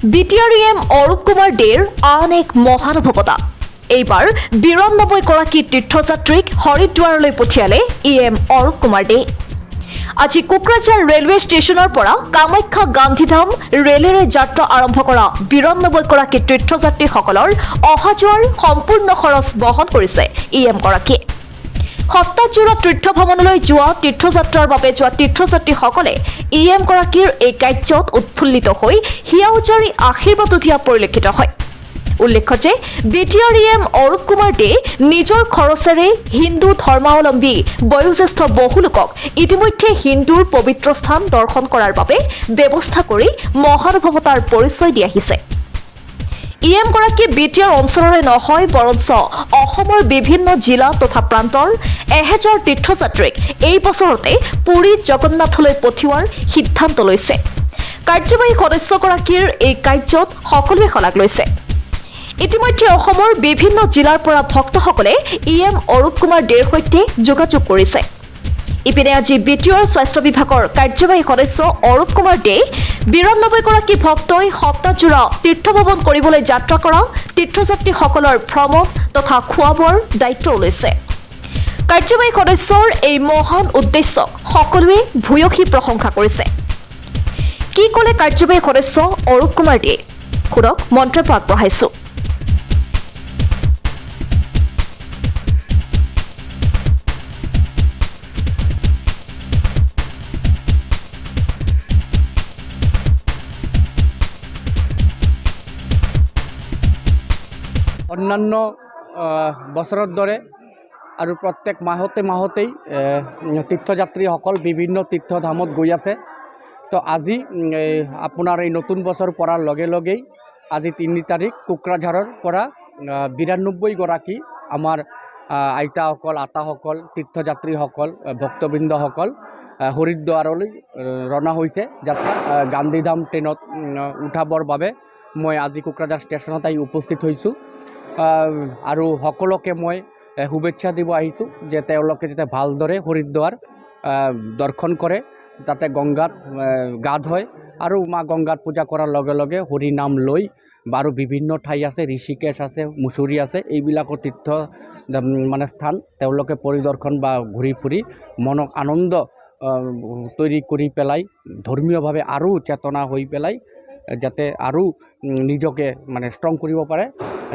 বিটিআৰএম অৰূপ কুমাৰ দেৰ আন এক মহানুভৱতা। এইবাৰ ৯২গৰাকী তীৰ্থযাত্ৰীক হৰিদ্বাৰলৈ পঠিয়ালে এম অৰূপ কুমাৰ দে। আজি কোকৰাঝাৰ ৰেলৱে ষ্টেচনৰ পৰা কামাখ্যা গান্ধীধাম ৰেলেৰে যাত্ৰা আৰম্ভ কৰা ৯২গৰাকী তীৰ্থযাত্ৰীসকলৰ অহা যোৱাৰ সম্পূৰ্ণ খৰচ বহন কৰিছে এমগৰাকীয়ে। সপ্তাহজোৰা তীৰ্থ ভ্ৰমণলৈ যোৱা তীৰ্থযাত্ৰাৰ বাবে যোৱা তীৰ্থযাত্ৰীসকলে এমগৰাকীৰ এই কাৰ্যত উৎফুল্লিত হৈ হিয়া উজাৰি আশীৰ্বাদ দিয়া পৰিলক্ষিত হয়। উল্লেখ্য যে বিটিআৰএম অৰূপ কুমাৰ দে নিজৰ খৰচেৰে হিন্দু ধৰ্মাৱলম্বী বয়োজ্যেষ্ঠ বহু লোকক ইতিমধ্যে হিন্দুৰ পবিত্ৰ স্থান দৰ্শন কৰাৰ বাবে ব্যৱস্থা কৰি মহানুভৱতাৰ পৰিচয় দি আহিছে। এমগৰাকী বিটিআৰ অঞ্চলৰে নহয় বৰঞ্চ অসমৰ বিভিন্ন জিলা তথা প্ৰান্তৰ ১০০০ তীৰ্থযাত্ৰীক এই বছৰতে পুৰী জগন্নাথলৈ পঠিওৱাৰ সিদ্ধান্ত লৈছে। কাৰ্যবাহী সদস্যগৰাকীৰ এই কাৰ্যত সকলোৱে শলাগ লৈছে। ইতিমধ্যে অসমৰ বিভিন্ন জিলাৰ পৰা ভক্তসকলে এম অৰূপ কুমাৰ দেৰ সৈতে যোগাযোগ কৰিছে। ইপিনে আজি বিটিআৰ স্বাস্থ্য বিভাগৰ কাৰ্যবাহী সদস্য অৰূপ কুমাৰ দে ৯২গৰাকী ভক্তই সপ্তাহজোৰা তীৰ্থভ্ৰমণ কৰিবলৈ যাত্ৰা কৰা তীৰ্থযাত্ৰীসকলৰ ভ্ৰমণ তথা খোৱা বোৱাৰ দায়িত্ব লৈছে। কাৰ্যবাহী সদস্যৰ এই মহান উদ্দেশ্যক সকলোৱে ভূয়সী প্ৰশংসা কৰিছে। কি ক'লে কাৰ্যবাহী সদস্য অৰূপ কুমাৰ দে, শুনক মন্তব্য আগবঢ়াইছো। অন্যান্য বছৰৰ দৰে আৰু প্ৰত্যেক মাহতেই তীৰ্থযাত্ৰীসকল বিভিন্ন তীৰ্থধামত গৈ আছে। তো আজি আপোনাৰ এই নতুন বছৰ পৰাৰ লগে লগেই আজি ৩ তাৰিখ কোকৰাঝাৰৰ পৰা ৯২গৰাকী আমাৰ আইতাসকল আতাসকল তীৰ্থযাত্ৰীসকল ভক্তবৃন্দসকল হৰিদ্বাৰলৈ ৰাওনা হৈছে যাত্ৰা গান্ধীধাম ট্ৰেইনত উঠাবৰ বাবে মই আজি কোকৰাঝাৰ ষ্টেচনত আহি উপস্থিত হৈছোঁ। আৰু সকলোকে মই শুভেচ্ছা দিব আহিছোঁ যে তেওঁলোকে যাতে ভালদৰে হৰিদ্বাৰ দৰ্শন কৰে, তাতে গংগাত গা ধুৱায় আৰু মা গংগাত পূজা কৰাৰ লগে লগে হৰি নাম লৈ আৰু বিভিন্ন ঠাই আছে, ঋষিকেশ আছে, মুছুৰী আছে, এইবিলাকৰ তীৰ্থ মানে স্থান তেওঁলোকে পৰিদৰ্শন বা ঘূৰি ফুৰি মনক আনন্দ তৈৰি কৰি পেলাই ধৰ্মীয়ভাৱে আৰু চেতনা হৈ পেলাই যাতে আৰু নিজকে মানে ষ্ট্ৰং কৰিব পাৰে,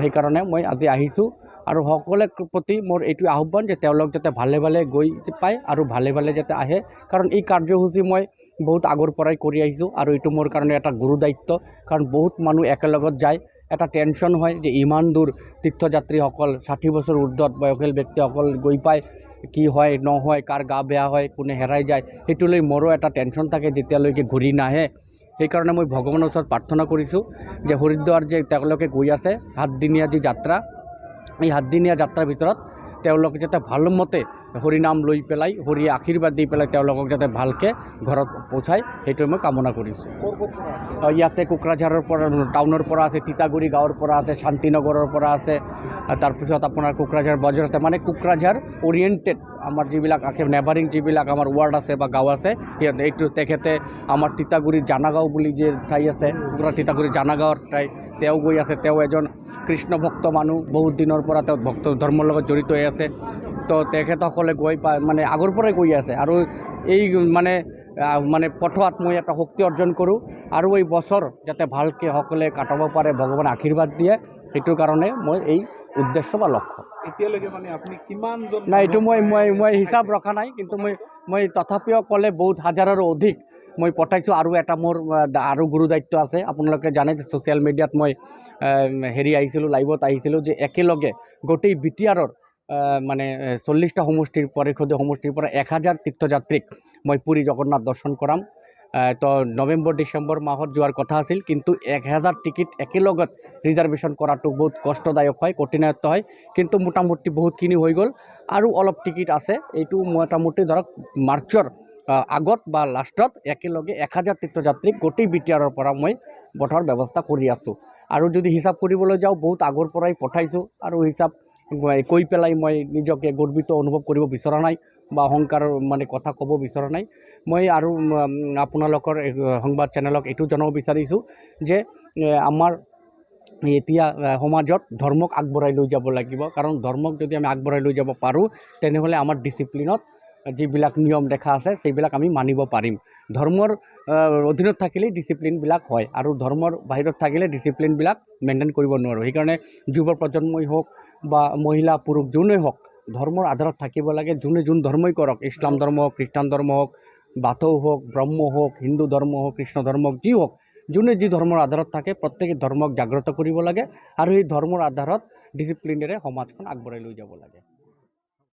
সেইকাৰণে মই আজি আহিছোঁ। আৰু সকলোৰে প্ৰতি মোৰ এইটো আহ্বান যে তেওঁলোক যাতে ভালে ভালে গৈ পায় আৰু ভালে ভালে যাতে আহে, কাৰণ এই কাৰ্যসূচী মই বহুত আগৰ পৰাই কৰি আহিছোঁ আৰু এইটো মোৰ কাৰণে এটা গুৰু দায়িত্ব। কাৰণ বহুত মানুহ একেলগত যায়, এটা টেনশ্যন হয় যে ইমান দূৰ তীৰ্থযাত্ৰীসকল ৬০ বছৰ ঊৰ্ধত বয়সীয়াল ব্যক্তিসকল গৈ পায়, কি হয় নহয়, কাৰ গা বেয়া হয়, কোনে হেৰাই যায়, সেইটো লৈ মোৰো এটা টেনশ্যন থাকে যেতিয়ালৈকে ঘূৰি নাহে। সেইকাৰণে মই ভগৱানৰ ওচৰত প্ৰাৰ্থনা কৰিছোঁ যে হৰিদ্বাৰ যে তেওঁলোকে গৈ আছে ৭ দিনীয়া যি যাত্ৰা, এই ৭ দিনীয়া যাত্ৰাৰ ভিতৰত তেওঁলোকে যাতে ভালমতে হৰিনাম লৈ পেলাই হৰিয়ে আশীৰ্বাদ দি পেলাই তেওঁলোকক যাতে ভালকৈ ঘৰত পৌঁছায়, সেইটো মই কামনা কৰিছোঁ। ইয়াতে কোকৰাঝাৰৰ পৰা টাউনৰ পৰা আছে, তিতাগুৰি গাঁৱৰ পৰা আছে, শান্তিনগৰৰ পৰা আছে, তাৰপিছত আপোনাৰ কোকৰাঝাৰ বজাৰ আছে, মানে কোকৰাঝাৰ অৰিয়েণ্টেড আমাৰ যিবিলাক আছে নেবাৰিং যিবিলাক আমাৰ ৱাৰ্ড আছে বা গাঁও আছে, এইটো তেখেতে আমাৰ তিতাগুৰি জানাগাঁও বুলি যে ঠাই আছে, তিতাগুৰি জানাগাঁৱৰ ঠাই, তেওঁ গৈ আছে। তেওঁ এজন কৃষ্ণ ভক্ত মানুহ, বহুত দিনৰ পৰা তেওঁ ভক্ত ধৰ্মৰ লগত জড়িত হৈ আছে। তো তেখেতসকলে গৈ মানে আগৰ পৰাই গৈ আছে আৰু এই মানে পথোৱাত মই এটা শক্তি অৰ্জন কৰোঁ আৰু এই বছৰ যাতে ভালকৈ সকলোৱে কাটাব পাৰে, ভগৱানে আশীৰ্বাদ দিয়ে, সেইটোৰ কাৰণে মই এই উদ্দেশ্য বা লক্ষ্য। এতিয়ালৈকে মানে আপুনি কিমানজন? নাই, এইটো মই হিচাপ ৰখা নাই, কিন্তু মই তথাপিও ক'লে বহুত হাজাৰৰো অধিক মই পঠাইছোঁ। আৰু এটা মোৰ আৰু গুৰু দায়িত্ব আছে। আপোনালোকে জানে যে ছ'চিয়েল মিডিয়াত মই আহিছিলোঁ, লাইভত আহিছিলোঁ যে একেলগে গোটেই বিটিআৰৰ মানে ৪০টা সমষ্টিৰ পৰিষদীয় সমষ্টিৰ পৰা ১০০০ তীৰ্থযাত্ৰীক মই পুৰী জগন্নাথ দৰ্শন কৰাম। তো নৱেম্বৰ ডিচেম্বৰ মাহত যোৱাৰ কথা আছিল, কিন্তু ১০০০ টিকেট একেলগত ৰিজাৰ্ভেশ্যন কৰাটো বহুত কষ্টদায়ক হয়, কঠিনায়ত্ব হয়, কিন্তু মোটামুটি বহুতখিনি হৈ গ'ল আৰু অলপ টিকেট আছে। এইটো মোটামুটি ধৰক মাৰ্চৰ আগত বা লাষ্টত একেলগে ১০০০ তীৰ্থযাত্ৰীক গোটেই বিটিআৰৰ পৰা মই পঠোৱাৰ ব্যৱস্থা কৰি আছোঁ। আৰু যদি হিচাপ কৰিবলৈ যাওঁ, বহুত আগৰ পৰাই পঠাইছোঁ আৰু হিচাপ কৈ পেলাই মই নিজকে গৰ্বিত অনুভৱ কৰিব বিচৰা নাই বা অহংকাৰৰ মানে কথা ক'ব বিচৰা নাই। মই আৰু আপোনালোকৰ সংবাদ চেনেলক এইটো জনাব বিচাৰিছোঁ যে আমাৰ এতিয়া সমাজত ধৰ্মক আগবঢ়াই লৈ যাব লাগিব, কাৰণ ধৰ্মক যদি আমি আগবঢ়াই লৈ যাব পাৰোঁ তেনেহ'লে আমাৰ ডিচিপ্লিনত যিবিলাক নিয়ম দেখা আছে সেইবিলাক আমি মানিব পাৰিম। ধৰ্মৰ অধীনত থাকিলেই ডিচিপ্লিনবিলাক হয়, আৰু ধৰ্মৰ বাহিৰত থাকিলে ডিচিপ্লিনবিলাক মেইনটেইন কৰিব নোৱাৰোঁ। সেইকাৰণে যুৱ প্ৰজন্মই হওক বা মহিলা পুৰুষ যোনেই হওক ধৰ্মৰ আধাৰত থাকিব লাগে। যোনে যোন ধৰ্মই কৰক, ইছলাম ধৰ্ম হওক, খ্ৰীষ্টান ধৰ্ম হওক, বাথৌ হওক, ব্ৰহ্ম হওক, হিন্দু ধৰ্ম হওক, কৃষ্ণ ধৰ্ম হওক, যি হওক, যোনে যি ধৰ্মৰ আধাৰত থাকে প্ৰত্যেকে ধৰ্মক জাগ্ৰত কৰিব লাগে, আৰু এই ধৰ্মৰ আধাৰত ডিচিপ্লিনেৰে সমাজখন আগবঢ়াই লৈ যাব লাগে।